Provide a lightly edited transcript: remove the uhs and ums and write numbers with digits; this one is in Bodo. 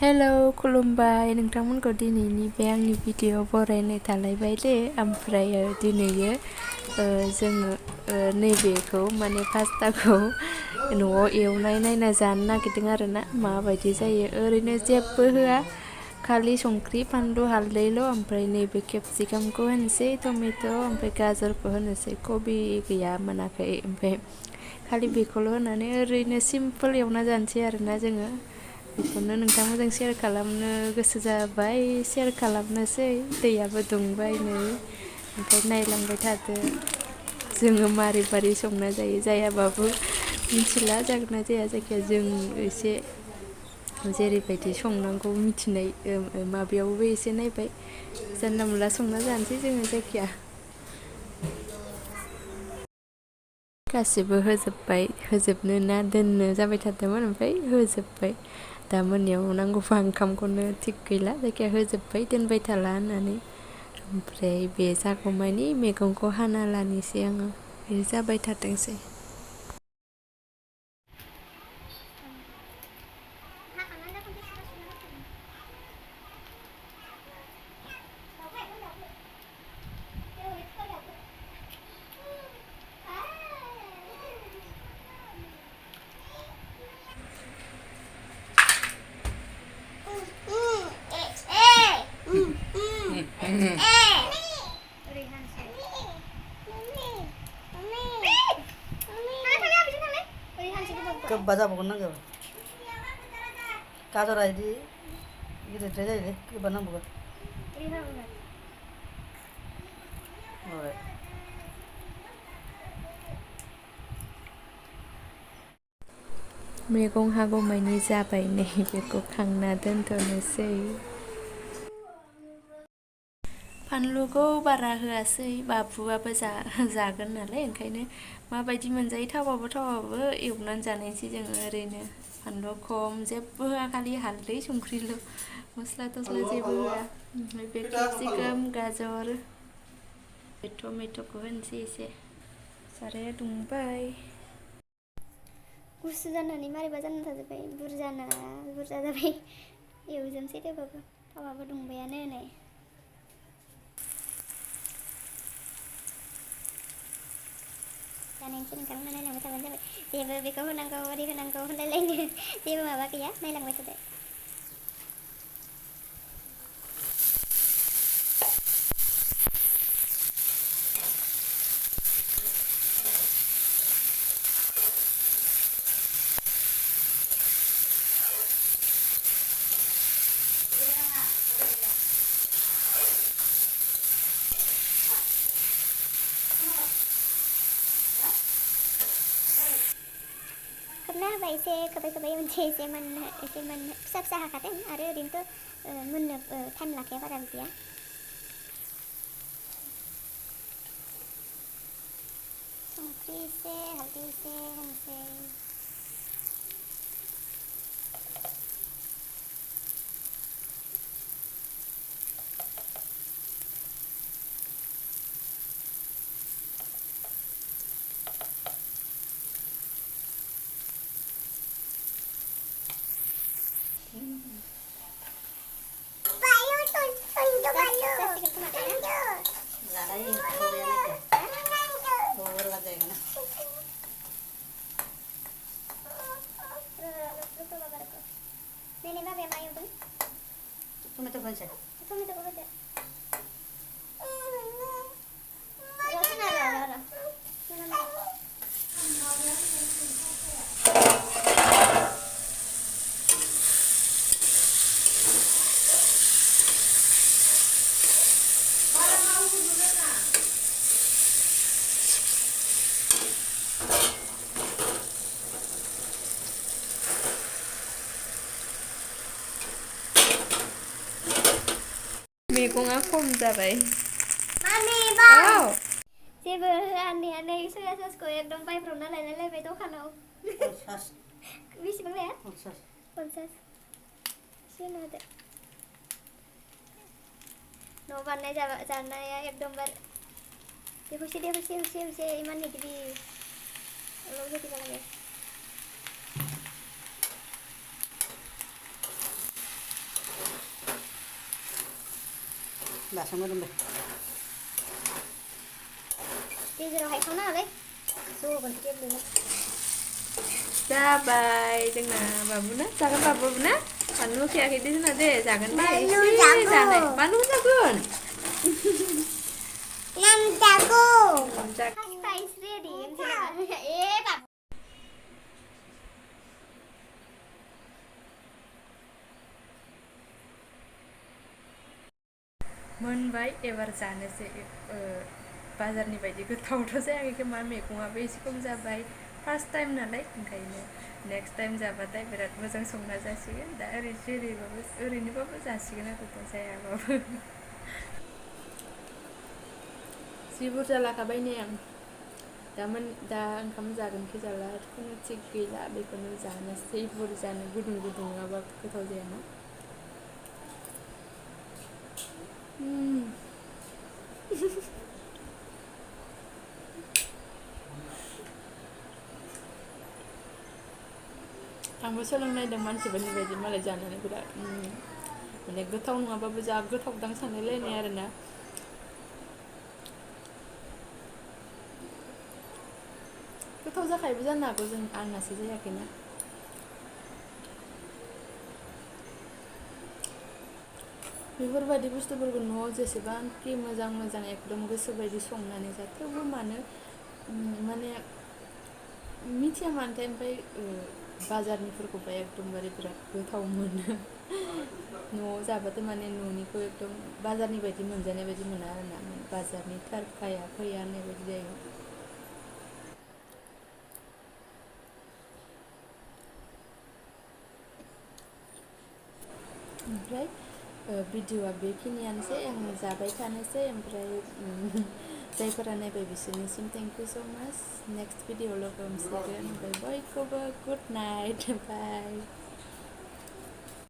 हेलौ खुलुमबाय नोंथांमोनखौ दिनैनि बे आंनि भिडिअ बरायनाय थालायबाय दे ओमफ्राय दिनैयो जोङो नैबेखौ माने पास्ताखौ न'आव एवनाय नायना जानो नागिरदों आरोना माबायदि जायो ओरैनो जेबो होआ खालि संख्रि फानलु हालदैल' ओमफ्राय नैबे केपसिकामखौ होनोसै टमेट' ओमफ्राय गाजरखौ होनोसै कबि गैया मोनाखै ओमफ्राय खालि बेखौल' होनानै ओरैनो सिम्पोल एवना जानोसै आरोना जोङो बेखौनो नोंथांमोनजों शेयार खालामनो गोसो जाबाय शेयार खालामनोसै दैयाबो दुंबाय नै ओमफ्राय नायलांबाय थादो जोङो मारै मारै संना जायो जायाबाबो मिथिला जागोन ना जाया जायखिया जों एसे जेरैबायदि संनांगौ मिथिनाय माबायावबो एसे नायबाय जानला मोनला संना जानोसै जोङो जायखिया गासिबो होजोब्बाय होजोबनो ना दोननो जाबाय थादोंमोन ओमफ्राय होजोब्बाय दा मोनायाव नांगौबा ओंखामखौनो थिग गैला जायखिया होजोब्बाय दोनबाय थाला होननानै ओमफ्राय बे जागौमानि मैगंखौ हाना लानोसै आङो बे जाबाय थाथोंसै गोबा जाबावगोन नांगौ गाजरा बिदि गिदिरद्राय जायोलै गोबा नांबावगोन मैगं हागौमानि जाबाय नै बेखौ खांना दोनथ'नोसै फानलुखौ बारा होआसै बाबुआबो जागोन नालाय ओंखायनो माबायदि मोनजायो थावाबो एवनानै जानायसै जोङो ओरैनो फानलु खम जेबो होआ खालि हालदै संख्रिल' मस्ला थस्ला जेबो होआ ओमफ्राय बे केपसिकाम गाजर बे टमेट'खौ होनोसै एसे साराया दुंबाय गुसु जानानै मारैबा जाना थाजोब्बाय बुरजा जाबाय एवजोबनोसै थेवबाबो थावाबो दुंबायानो नै जानायनिसै नोंथांमोना नायलांबाय थाबानो जाबाय जेबो बेखौ होनांगौ ओरै होनांगौ होनलायलायनो जेबो माबा गैया नायलांबाय थादो खोबना होबाय एसे खोबै मोनसे एसे मोन फिसा फिसा हाखादों आरो ओरैनोथ' मोननो टाइम लाखाया बारा बिदिया संख्रि एसे हालदै एसे होनोसै Nenek babe mayu pun. Tomato' होनोसै Tomato ko bata. Rasa na ra. मैगङा खम जाबाय Mami bang. औ जेबो होआनै सया ससखौ एकदम बायब्रबना लायलायलायबाय दखानाव बेसेबां लाया 50 एसे होदो न' बानाय जानाया एकदमबार देखुसे इमान निदि अलग बेदि बालागे दासो मोदोमबाय गेजेराव हायखांना होलै ज' होगोन गेब्लेनो जाबाय जोंना बाबुना जागोन बाबुना बानलु होखायाखै दे जोंना दे जागोन दे बानलु एसे जागोन। जानाय बानलु जागोन नाम जागो जागोन पास्ता is ready ए बाब मोनबाय एबार जानोसै बाजारनि बायदि गोथावथ' जायाखै खोमा मैगङाबो एसे खम जाबाय फार्स्ट टाइम नालाय ओंखायनो नेक्स्ट टाइम जाबाथाय बिराद मोजां संना जासिगोन दा ओरैनोबाबो जासिगोन आरो दा जायाबाबो जि बुरजा लाखाबाय ने आं दा ओंखाम जागोनखि जाला खुनु थिग गैला बेखौनो जानोसै बुरजानो गुदुं गुदुं नङाबा गोथाव जायाना आंबो सोलोंनायदों मानसिफोरनि बायदि मालाय जानानै बिराद माने गोथाव नङाबाबो जा गोथावदां सानलायलायनाय आरोना गोथाव जाखायोबो जानो हागौ जों आंनासो जायाखैना बेफोरबायदि बुस्थुफोरखौ न'आव जेसेबांखि मोजां मोजां एकदम गोसोबायदि संनानै जा थेवबो मानो माने मिथिया मानोथाय ओमफ्राय बाजारनिफोरखौबा एकदमबारे बिराद गोथाव मोनो न'आव जाबाथाय माने न'निखौ एकदम बाजारनि बायदि मोनजानाय बायदि मोना आरोना बाजारनि थारखाया फैया होननाय बायदि जायो ओमफ्राय भिडिअआ बेखिनियानोसै आं जाबाय थानोसै ओमफ्राय जायफोरा नायबाय बिसोरनिसिम थेंक इउ स' माच नेक्स्ट भिडिअ लोगो हमसिगोन ओमफ्राय बयखौबो गुड नाइट बाय